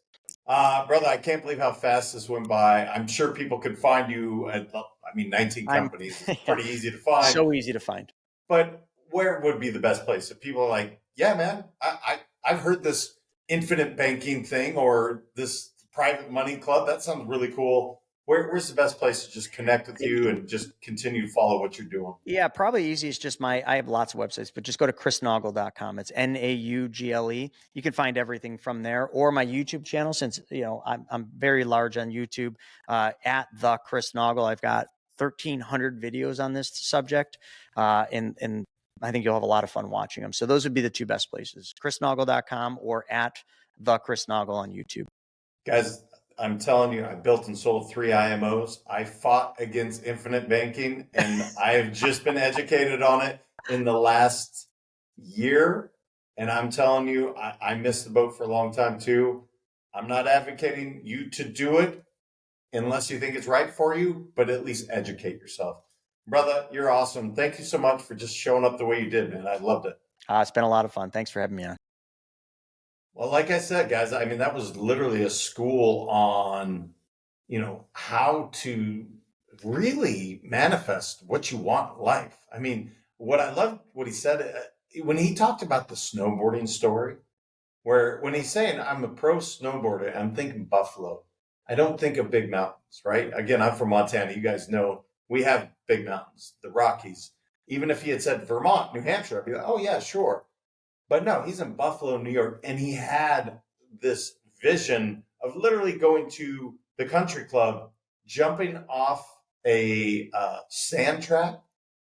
Brother, I can't believe how fast this went by. I'm sure people could find you at, 19 companies is pretty easy to find. So easy to find. But where would be the best place? If people are like, yeah, man, I've heard this infinite banking thing or this private money club. That sounds really cool. Where's the best place to just connect with you and just continue to follow what you're doing? Yeah, probably easiest just I have lots of websites, but just go to chrisnaugle.com. It's Naugle. You can find everything from there, or my YouTube channel, since I'm very large on YouTube, at the Chris Naugle. I've got 1,300 videos on this subject, and I think you'll have a lot of fun watching them. So those would be the two best places, chrisnaugle.com or at the Chris Naugle on YouTube. Guys, I'm telling you, I built and sold 3 IMOs. I fought against infinite banking, and I've just been educated on it in the last year. And I'm telling you, I missed the boat for a long time too. I'm not advocating you to do it unless you think it's right for you, but at least educate yourself. Brother, you're awesome. Thank you so much for just showing up the way you did, man. I loved it. It's been a lot of fun. Thanks for having me on. Well, like I said, guys, that was literally a school on, how to really manifest what you want in life. What I loved what he said when he talked about the snowboarding story, where when he's saying, I'm a pro snowboarder, I'm thinking Buffalo. I don't think of big mountains, right? Again, I'm from Montana. You guys know we have big mountains, the Rockies. Even if he had said Vermont, New Hampshire, I'd be like, oh, yeah, sure. But no, he's in Buffalo, New York, and he had this vision of literally going to the country club, jumping off a sand trap,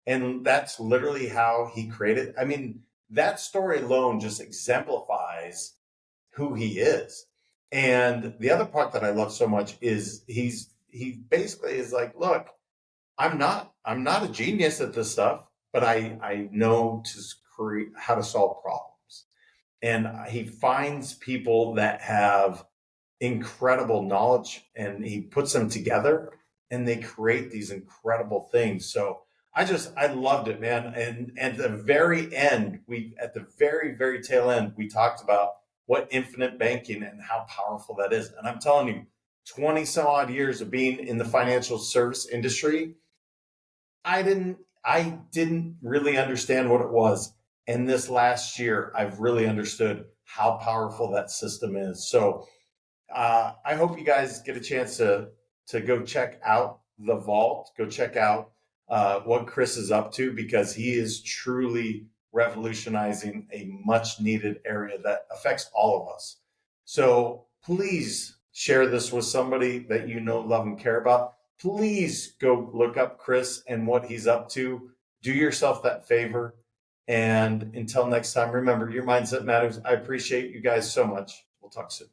and that's literally how he created. That story alone just exemplifies who he is. And the other part that I love so much is he basically is like, look, I'm not a genius at this stuff, but I know how to solve problems. And he finds people that have incredible knowledge and he puts them together and they create these incredible things. So I loved it, man. And at the very end, at the very, very tail end, we talked about what infinite banking and how powerful that is. And I'm telling you, 20 some odd years of being in the financial service industry, I didn't really understand what it was. And this last year, I've really understood how powerful that system is. So I hope you guys get a chance to go check out the vault, go check out what Chris is up to, because he is truly revolutionizing a much needed area that affects all of us. So please share this with somebody that you know, love, and care about. Please go look up Chris and what he's up to. Do yourself that favor. And until next time, remember, your mindset matters. I appreciate you guys so much. We'll talk soon.